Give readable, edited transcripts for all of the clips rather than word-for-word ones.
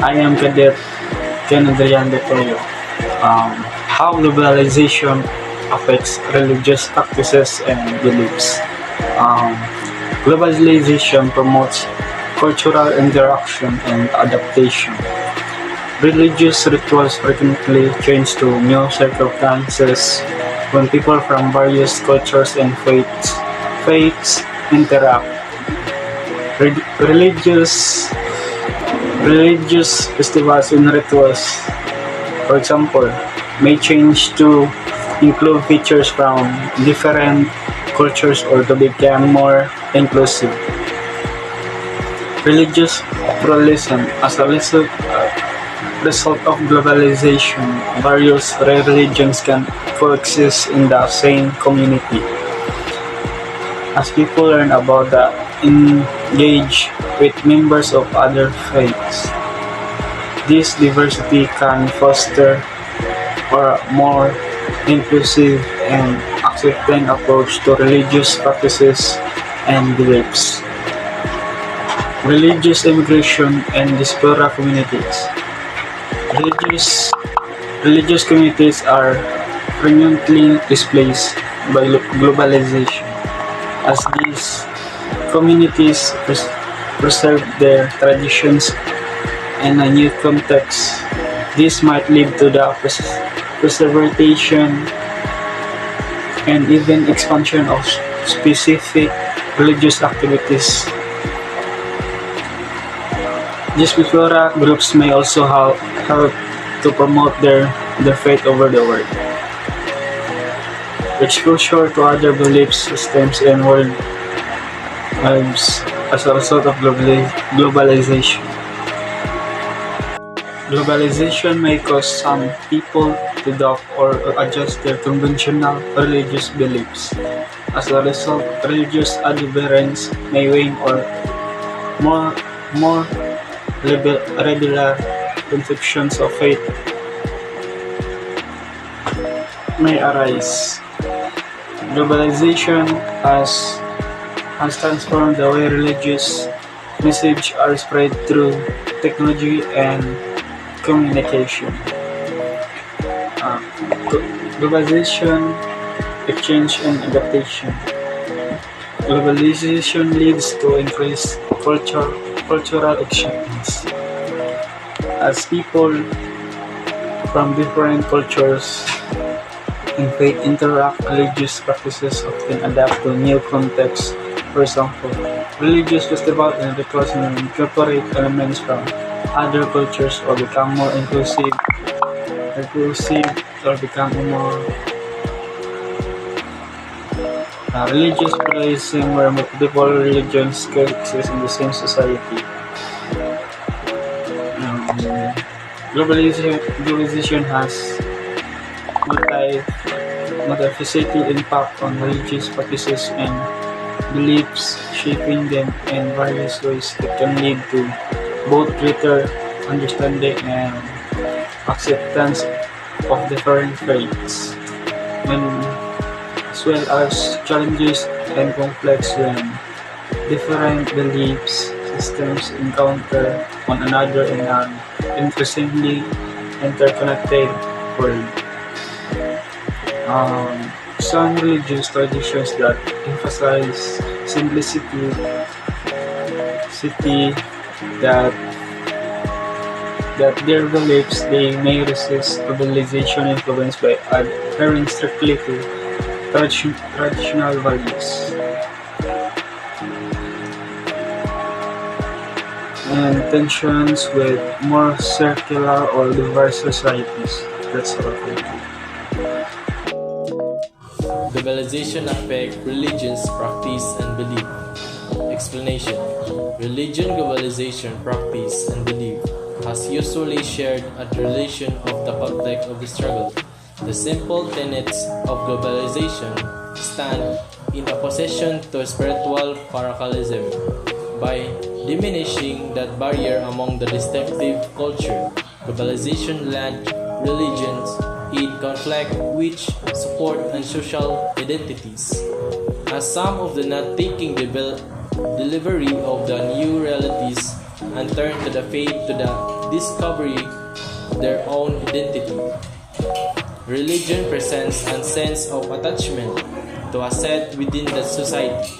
I am Cadet Ken Adrian Toyo. How globalization affects religious practices and beliefs. Um, Globalization promotes cultural interaction and adaptation. Religious rituals frequently change to new circumstances when people from various cultures and faiths interact. Religious festivals and rituals, for example, may change to include features from different cultures or to become more inclusive. Religious pluralism as a result of globalization, various religions can coexist in the same community. As people learn about the engage with members of other faiths, this diversity can foster a more inclusive and accepting approach to religious practices and beliefs. Religious immigration and diaspora communities. Religious religious communities are frequently displaced by globalization, as these communities preserve their traditions in a new context. This might lead to the preservation and even expansion of specific religious activities. These diaspora groups may also help to promote their faith over the world. Exposure to other belief systems and world lives as a result of globalization. Globalization may cause some people to doubt or adjust their conventional religious beliefs. As a result, religious adherence may wane or more regular conceptions of faith may arise. Globalization has transformed the way religious messages are spread through technology and communication. Uh, Globalization, exchange and adaptation. Globalization leads to increased cultural exchange. As people from different cultures and faith interact, religious practices often adapt to new contexts. For example, religious festivals and rituals may incorporate elements from other cultures or become more inclusive or become more religious pluralism where multiple religions coexist in the same society. Globalization has multifaceted impact on religious practices and beliefs, shaping them in various ways that can lead to both greater understanding and acceptance of different faiths, and as well as challenges and complex when different beliefs systems encounter one another in an increasingly interconnected world. Some religious traditions that emphasize simplicity that their beliefs they may resist globalization influence by adhering strictly to traditional values and tensions with more circular or diverse societies. That's all. Globalization affects religion's practice and belief. Explanation. Religion globalization practice and belief has usually shared a relation of the context of the struggle. The simple tenets of globalization stand in opposition to spiritual parallelism by diminishing that barrier among the distinctive culture. Globalization lands religions in conflict which support and social identities. As some of the not taking delivery of the new realities and turn to the faith to the discovery their own identity. Religion presents a sense of attachment to a set within the society.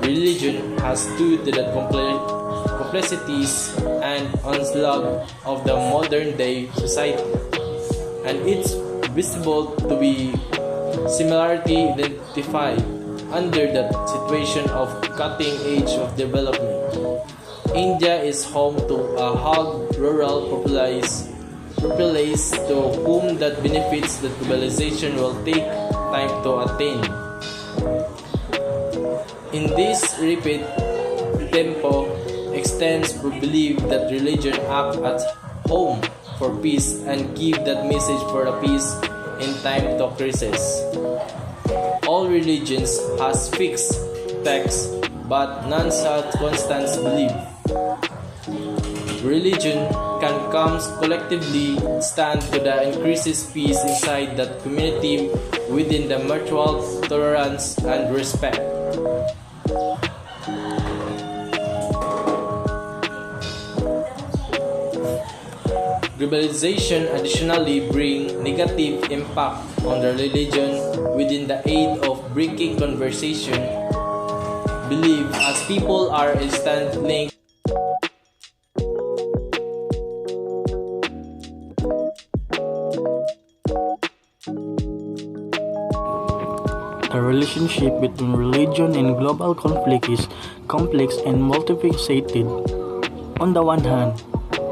Religion has stood to the complexities and onslaught of the modern day society, and it's visible to be similarly identified under the situation of cutting edge of development. India is home to a hog rural populace to whom that benefits that globalization will take time to attain. In this rapid tempo extends belief that religion act at home for peace and give that message for the peace in time to crisis. All religions has fixed texts, but none such constant belief. Religion can come collectively stand to the increases peace inside that community within the mutual tolerance and respect. Globalization additionally brings negative impact on the religion within the aid of breaking conversation, belief as people are instant linked. The relationship between religion and global conflict is complex and multifaceted. On the one hand,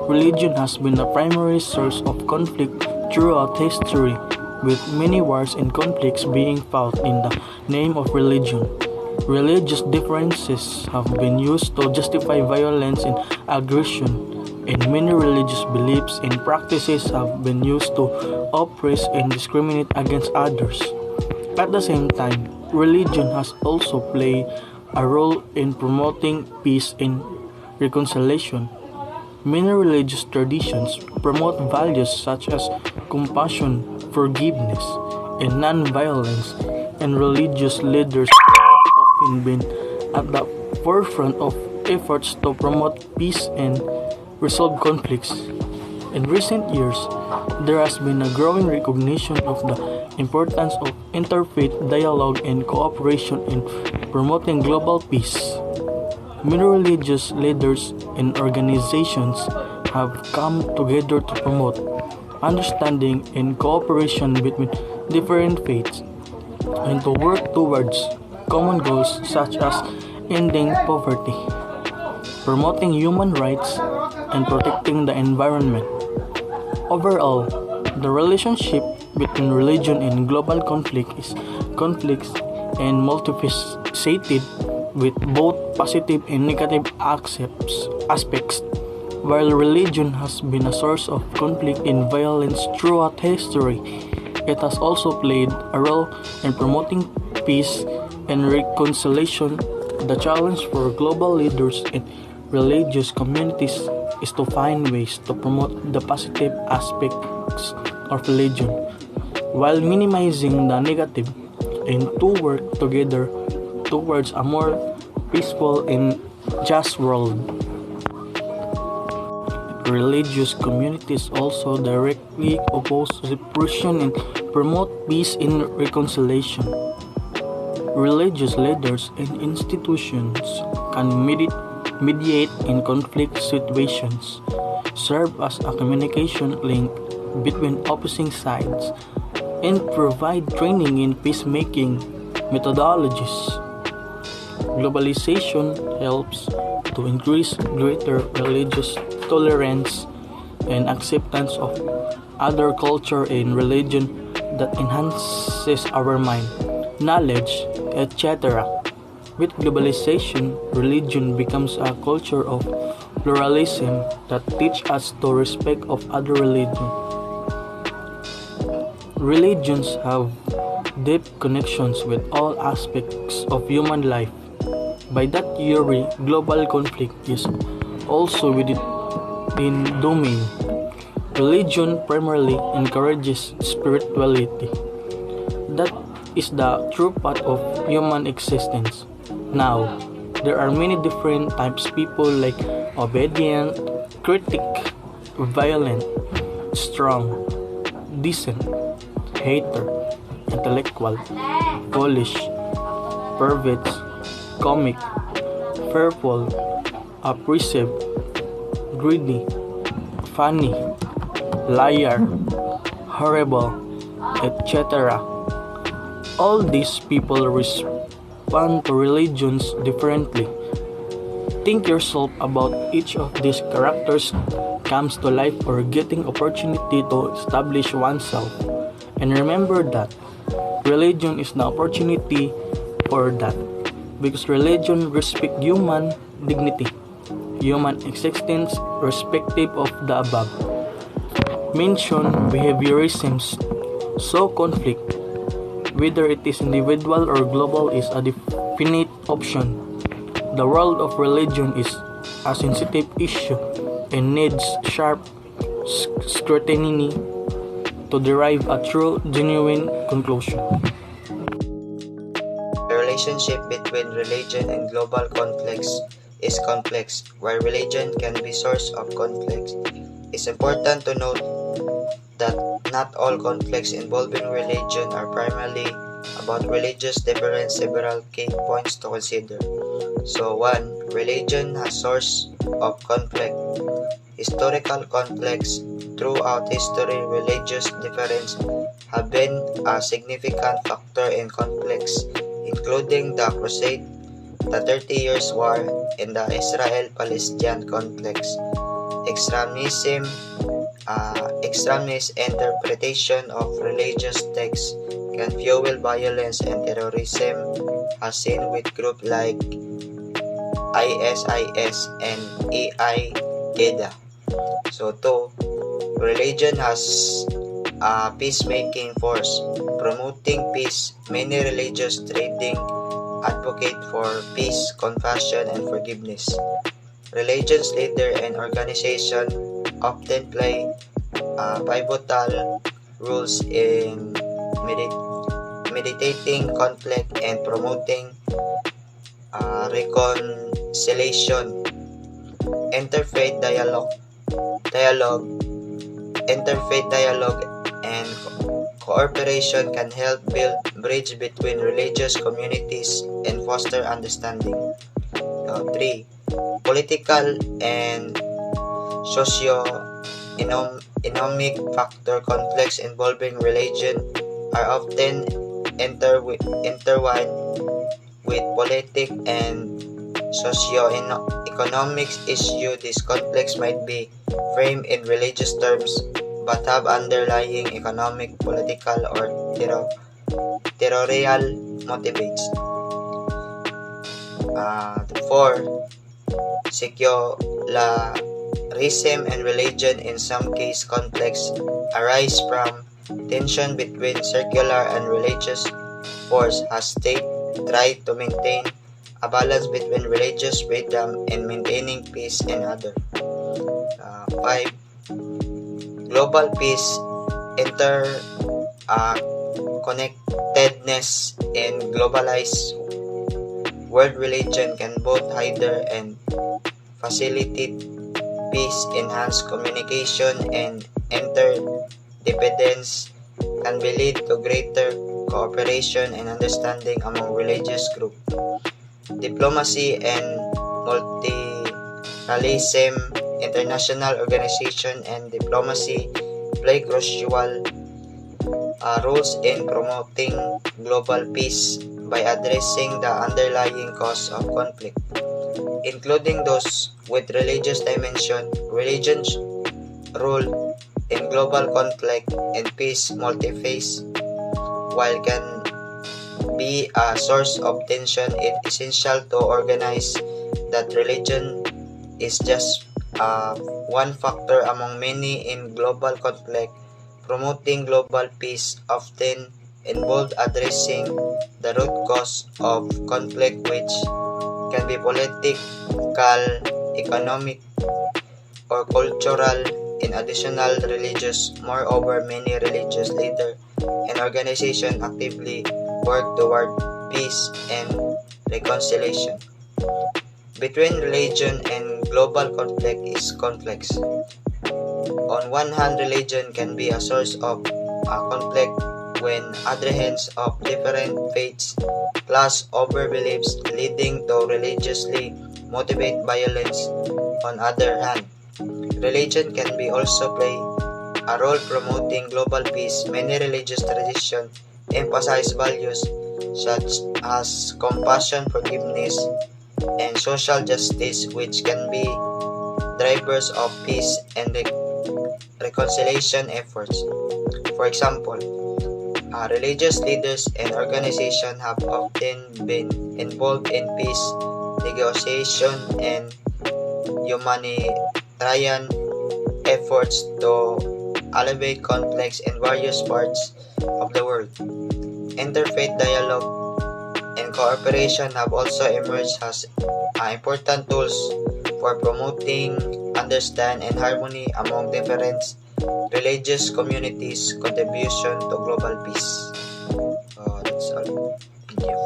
religion has been a primary source of conflict throughout history, with many wars and conflicts being fought in the name of religion. Religious differences have been used to justify violence and aggression, and many religious beliefs and practices have been used to oppress and discriminate against others. At the same time, religion has also played a role in promoting peace and reconciliation. Many religious traditions promote values such as compassion, forgiveness, and non-violence, and religious leaders have often been at the forefront of efforts to promote peace and resolve conflicts. In recent years, there has been a growing recognition of the importance of interfaith dialogue and cooperation in promoting global peace. Many religious leaders and organizations have come together to promote understanding and cooperation between different faiths and to work towards common goals such as ending poverty, promoting human rights, and protecting the environment. Overall, the relationship between religion and global conflict is complex and multifaceted, with both positive and negative aspects. While religion has been a source of conflict and violence throughout history, it has also played a role in promoting peace and reconciliation. The challenge for global leaders and religious communities is to find ways to promote the positive aspects of religion while minimizing the negative, and to work together towards a more peaceful and just world. Religious communities also directly oppose repression and promote peace and reconciliation. Religious leaders and institutions can mediate in conflict situations, serve as a communication link between opposing sides, and provide training in peacemaking methodologies. Globalization helps to increase greater religious tolerance and acceptance of other culture and religion that enhances our mind, knowledge, etc. With globalization, religion becomes a culture of pluralism that teaches us to respect of other religions. Religions have deep connections with all aspects of human life. By that theory, global conflict is also within domain. Religion primarily encourages spirituality. That is the true part of human existence. Now, there are many different types of people like obedient, critic, violent, strong, decent, hater, intellectual, foolish, perverts, comic, fearful, oppressive, greedy, funny, liar, horrible, etc. All these people respond to religions differently. Think yourself about each of these characters comes to life or getting opportunity to establish oneself. And remember that religion is the opportunity for that. Because religion respects human dignity, human existence irrespective of the above. Mention behaviorisms so conflict, whether it is individual or global, is a definite option. The world of religion is a sensitive issue and needs sharp scrutiny to derive a true, genuine conclusion. The relationship between religion and global conflicts is complex. While religion can be source of conflicts, it's important to note that not all conflicts involving religion are primarily about religious difference. Several key points to consider. So 1. Religion has source of conflict. Historical conflicts throughout history, religious difference have been a significant factor in conflicts, including the Crusade, the 30 Years' War, and the Israel-Palestinian conflicts. Extremist interpretation of religious texts can fuel violence and terrorism, as seen with groups like ISIS and Al-Qaeda. So 2. Religion has a peacemaking force, promoting peace. Many religious trading advocate for peace, compassion, and forgiveness. Religious leaders and organizations often play pivotal roles in mediating conflict and promoting reconciliation. Interfaith dialogue and cooperation can help build bridge between religious communities and foster understanding. 3. Political and socio-economic factor. Conflicts involving religion are often intertwined with politics and socio-economic issues. These conflicts might be framed in religious terms but have underlying economic, political, or territorial motives. 4. Secularism and religion. In some cases, conflicts arise from tension between secular and religious force as state try to maintain a balance between religious freedom and maintaining peace and other. 5. Global peace, interconnectedness in globalized world. Religion can both hinder and facilitate peace, enhance communication, and interdependence can be lead to greater cooperation and understanding among religious groups. Diplomacy and multilateralism. International organization and diplomacy play crucial roles in promoting global peace by addressing the underlying cause of conflict, including those with religious dimension. Religion's role in global conflict and peace multifaceted. While can be a source of tension, it is essential to recognize that religion is just one factor among many in global conflict. Promoting global peace often involves addressing the root cause of conflict, which can be political, economic, or cultural. In additional religious, moreover, many religious leaders and organizations actively work toward peace and reconciliation. between religion and global conflict is complex. On one hand, religion can be a source of conflict when adherents of different faiths clash over beliefs, leading to religiously motivated violence. On other hand, religion can be also play a role promoting global peace. Many religious traditions emphasize values such as compassion, forgiveness, and social justice, which can be drivers of peace and reconciliation efforts. For example, religious leaders and organizations have often been involved in peace negotiation and humanitarian efforts to alleviate conflicts in various parts of the world. Interfaith dialogue and cooperation have also emerged as important tools for promoting understand and harmony among different religious communities' contribution to global peace. That's all. Thank you.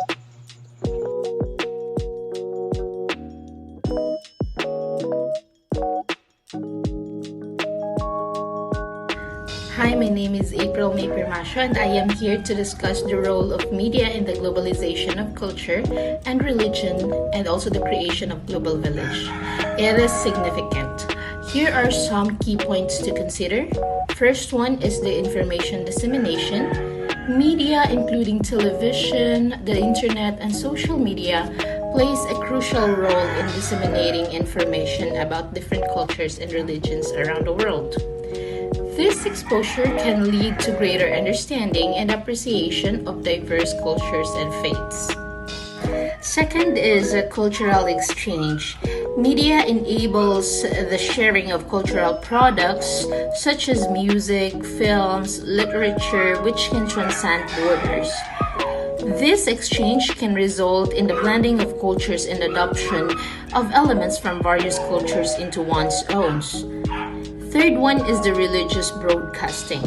Hi, my name is April May Pirmasio, and I am here to discuss the role of media in the globalization of culture and religion, and also the creation of global village. It is significant. Here are some key points to consider. First one is the information dissemination. Media, including television, the internet, and social media, plays a crucial role in disseminating information about different cultures and religions around the world. This exposure can lead to greater understanding and appreciation of diverse cultures and faiths. Second is a cultural exchange. Media enables the sharing of cultural products such as music, films, literature, which can transcend borders. This exchange can result in the blending of cultures and adoption of elements from various cultures into one's own. Third one is the religious broadcasting.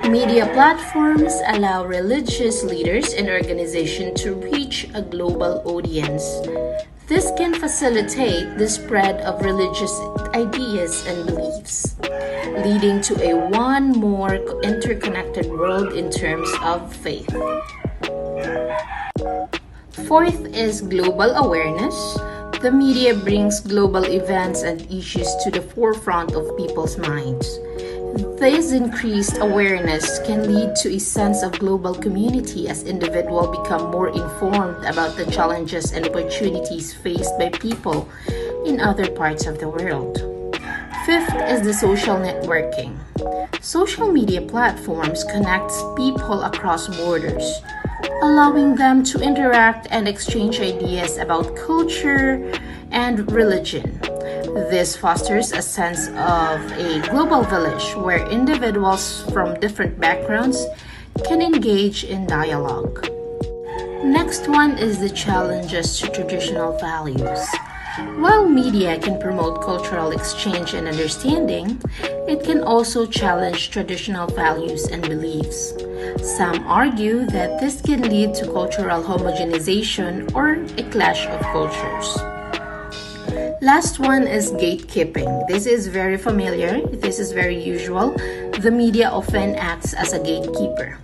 Media platforms allow religious leaders and organizations to reach a global audience. This can facilitate the spread of religious ideas and beliefs, leading to a one more interconnected world in terms of faith. Fourth is global awareness. The media brings global events and issues to the forefront of people's minds. This increased awareness can lead to a sense of global community as individuals become more informed about the challenges and opportunities faced by people in other parts of the world. Fifth is the social networking. Social media platforms connect people across borders, allowing them to interact and exchange ideas about culture and religion. This fosters a sense of a global village where individuals from different backgrounds can engage in dialogue. Next one is the challenges to traditional values. While media can promote cultural exchange and understanding, it can also challenge traditional values and beliefs. Some argue that this can lead to cultural homogenization or a clash of cultures. Last one is gatekeeping. This is very familiar. This is very usual. The media often acts as a gatekeeper,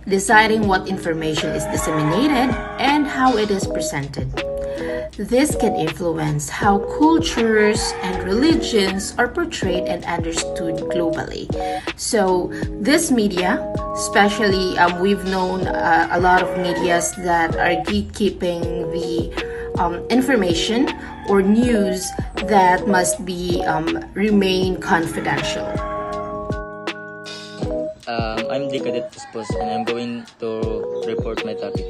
deciding what information is disseminated and how it is presented. This can influence how cultures and religions are portrayed and understood globally. So this media, especially we've known a lot of medias that are gatekeeping the information or news that must be remain confidential. I'm the Cadet Spouse and I'm going to report my topic.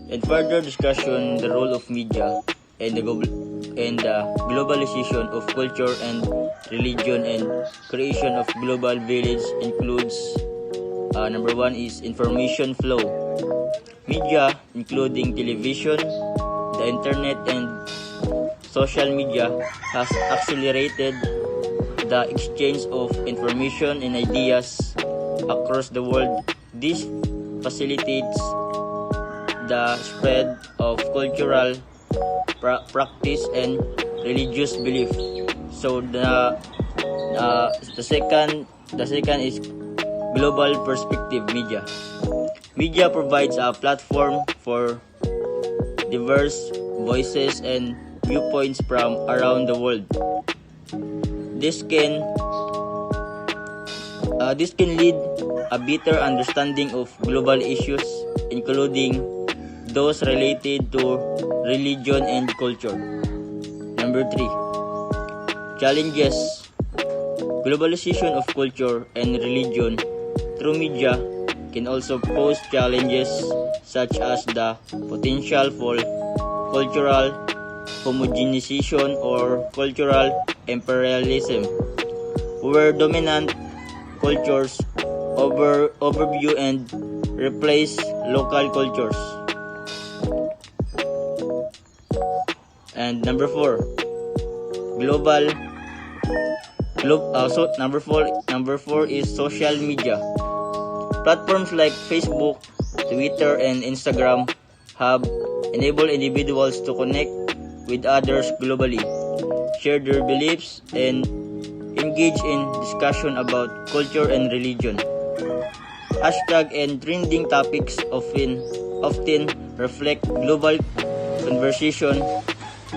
In further discussion, the role of media and the globalization of culture and religion and creation of global village includes number one is information flow. Media, including television, the internet, and social media, has accelerated the exchange of information and ideas across the world. This facilitates the spread of cultural practice, and religious belief. So the second is global perspective media. Media provides a platform for diverse voices and viewpoints from around the world. This can lead a better understanding of global issues, including those related to religion and culture. Number 3. Challenges. Globalization of culture and religion through media can also pose challenges such as the potential for cultural homogenization or cultural imperialism, where dominant cultures overview and replace local cultures. And number 4, number 4 is social media. Platforms like Facebook, Twitter, and Instagram have enabled individuals to connect with others globally, share their beliefs, and engage in discussion about culture and religion. Hashtag and trending topics often reflect global conversation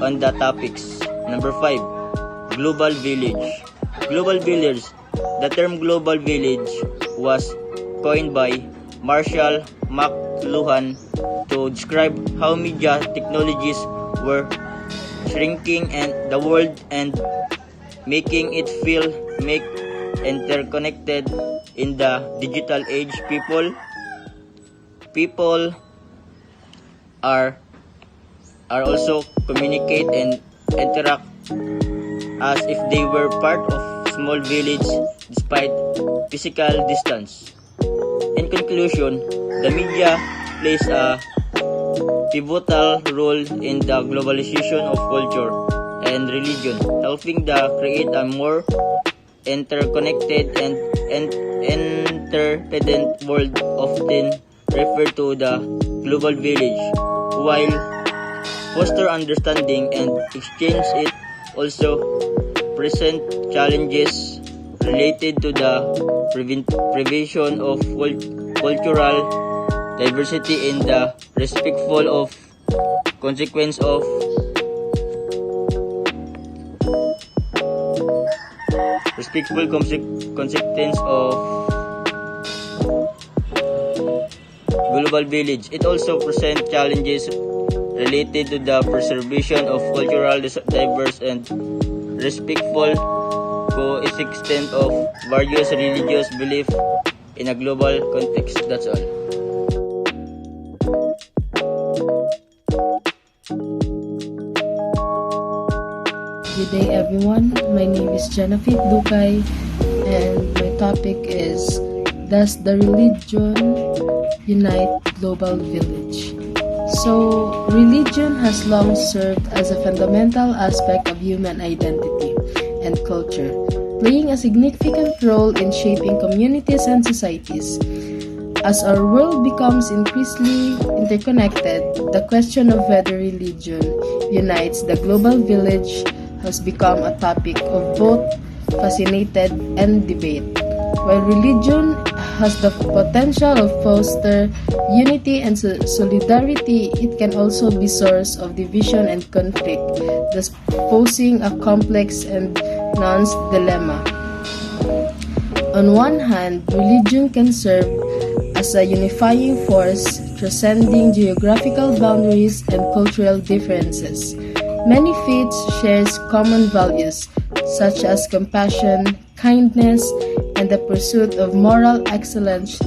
on the topics. Number 5, global village. Global village. The term global village was coined by Marshall McLuhan to describe how media technologies were shrinking and the world and making it feel interconnected in the digital age. People are also communicate and interact as if they were part of small village despite physical distance. In conclusion, the media plays a pivotal role in the globalization of culture and religion, helping to create a more interconnected and interdependent world, often referred to the global village. While foster understanding and exchange, it also present challenges related to the prevention of cultural diversity in the respectful consequence of global village. It also presents challenges related to the preservation of cultural diverse and respectful coexistence of various religious beliefs in a global context. That's all. Good day everyone, my name is Jennifer Dukay and my topic is, does the religion unite global village? So, religion has long served as a fundamental aspect of human identity and culture, playing a significant role in shaping communities and societies. As our world becomes increasingly interconnected, the question of whether religion unites the global village has become a topic of both fascination and debate. While religion has the potential of foster unity and solidarity, it can also be source of division and conflict, thus posing a complex and nuanced dilemma. On one hand, religion can serve as a unifying force, transcending geographical boundaries and cultural differences. Many faiths share common values such as compassion, kindness, and the pursuit of moral excellence,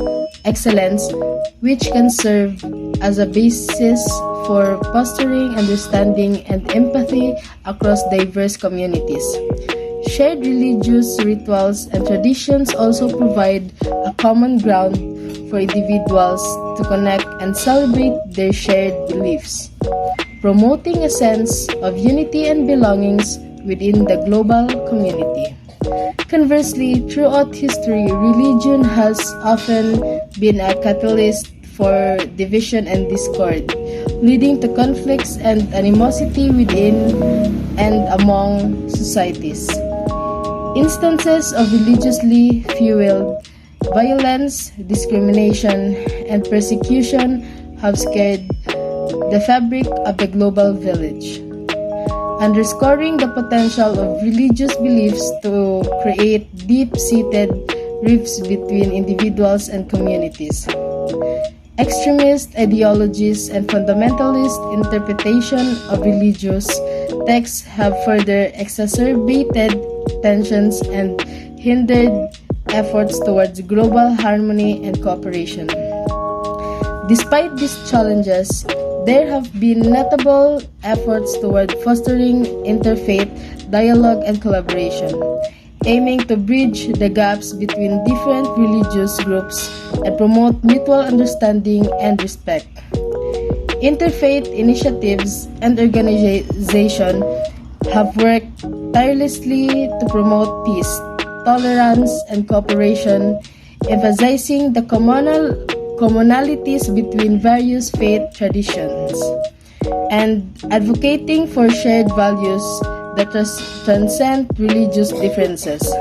which can serve as a basis for fostering understanding and empathy across diverse communities. Shared religious rituals and traditions also provide a common ground for individuals to connect and celebrate their shared beliefs, promoting a sense of unity and belongings within the global community. Conversely, throughout history, religion has often been a catalyst for division and discord. leading to conflicts and animosity within and among societies. Instances of religiously fueled violence, discrimination, and persecution have scarred the fabric of the global village, underscoring the potential of religious beliefs to create deep-seated rifts between individuals and communities. Extremist ideologies and fundamentalist interpretation of religious texts have further exacerbated tensions and hindered efforts towards global harmony and cooperation. Despite these challenges, there have been notable efforts toward fostering interfaith dialogue and collaboration, aiming to bridge the gaps between different religious groups and promote mutual understanding and respect. Interfaith initiatives and organizations have worked tirelessly to promote peace, tolerance, and cooperation, emphasizing the commonalities between various faith traditions and advocating for shared values that transcend religious differences.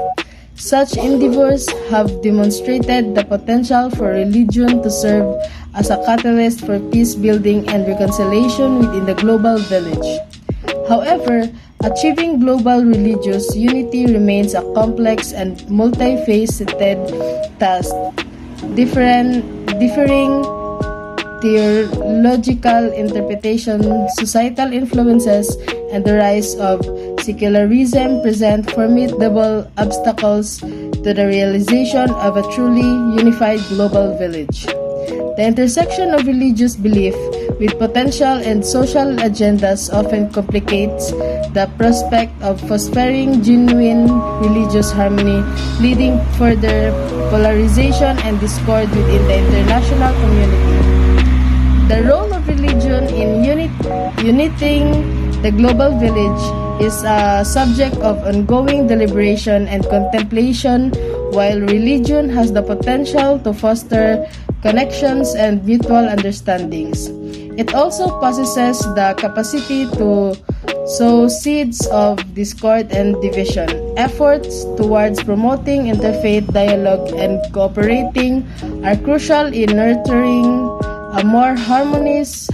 Such endeavors have demonstrated the potential for religion to serve as a catalyst for peace building and reconciliation within the global village. However, achieving global religious unity remains a complex and multifaceted task. Differing theological interpretation, societal influences, and the rise of secularism present formidable obstacles to the realization of a truly unified global village. The intersection of religious belief with potential and social agendas often complicates the prospect of fostering genuine religious harmony, leading further polarization and discord within the international community. The role of religion in uniting the global village is a subject of ongoing deliberation and contemplation. While religion has the potential to foster connections and mutual understandings, it also possesses the capacity to sow seeds of discord and division. Efforts towards promoting interfaith dialogue and cooperating are crucial in nurturing a more harmonious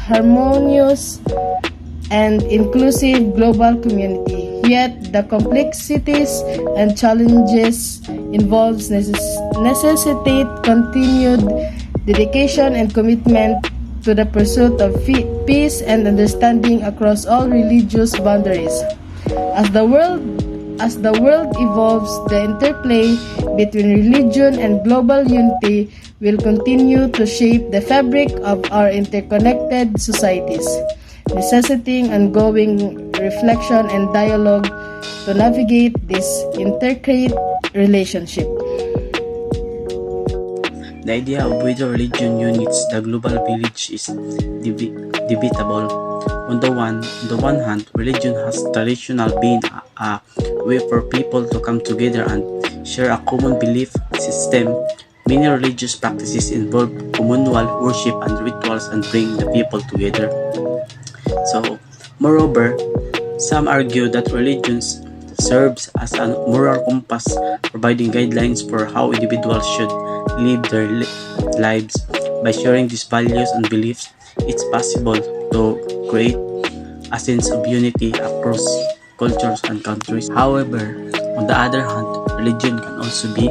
and inclusive global community. Yet, the complexities and challenges involved necessitate continued dedication and commitment to the pursuit of peace and understanding across all religious boundaries. As the world evolves, the interplay between religion and global unity will continue to shape the fabric of our interconnected societies, necessitating ongoing reflection and dialogue to navigate this intricate relationship. The idea of whether religion unites the global village is debatable. On the one hand, religion has traditionally been a way for people to come together and share a common belief system. Many religious practices involve communal worship and rituals and bring the people together. Moreover, some argue that religion serves as a moral compass, providing guidelines for how individuals should live their lives. By sharing these values and beliefs, it's possible to create a sense of unity across cultures and countries. However, on the other hand, religion can also be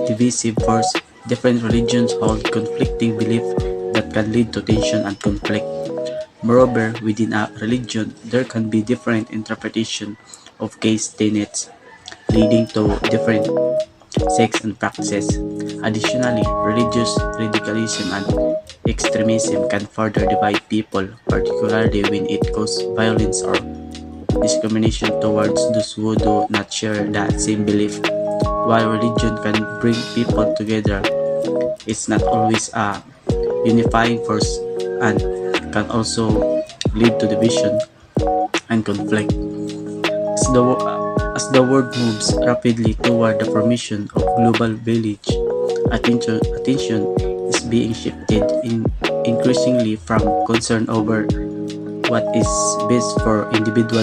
divisive force. Different religions hold conflicting beliefs that can lead to tension and conflict. Moreover, within a religion, there can be different interpretation of case tenets, leading to different sects and practices. Additionally, religious radicalism and extremism can further divide people, particularly when it causes violence or discrimination towards those who do not share that same belief. While religion can bring people together, it's not always a unifying force and can also lead to division and conflict. As the world moves rapidly toward the formation of global village, attention is being shifted increasingly increasingly from concern over what is best for individual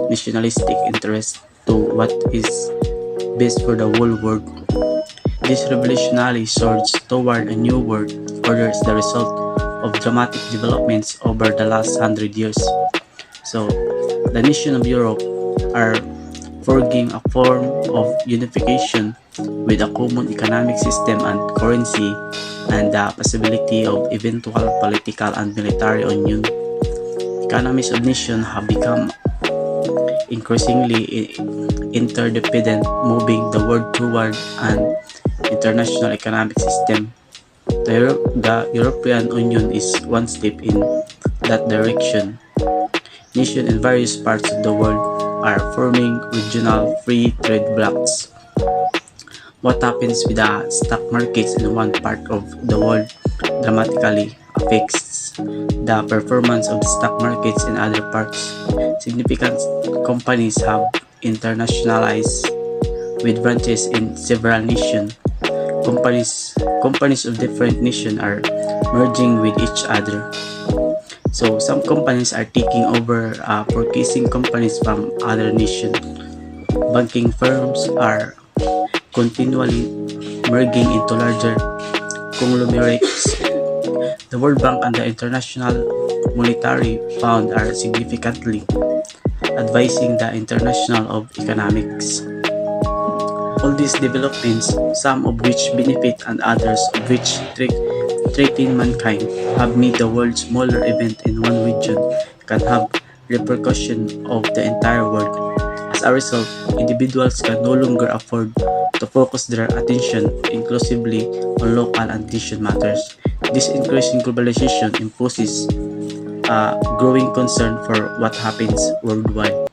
nationalistic interest to what is best for the whole world. This revolutionary surge toward a new world order is the result of dramatic developments over the last 100 years. So, the nation of Europe are forging a form of unification with a common economic system and currency and the possibility of eventual political and military union. Economies of nations have become increasingly interdependent, moving the world toward an international economic system. The European Union is one step in that direction. Nations in various parts of the world are forming regional free trade blocs. What happens with the stock markets in one part of the world dramatically affects the performance of the stock markets in other parts. Significant companies have internationalized with branches in several nations. Companies of different nations are merging with each other. So some companies are taking over purchasing companies from other nations. Banking firms are continually merging into larger conglomerates. The World Bank and the International Monetary Fund are significantly advising the international of economics. All these developments, some of which benefit and others of which threaten mankind, have made the world smaller event in one region can have repercussions of the entire world. As a result, individuals can no longer afford to focus their attention exclusively on local and nation matters. This increasing globalization imposes a growing concern for what happens worldwide.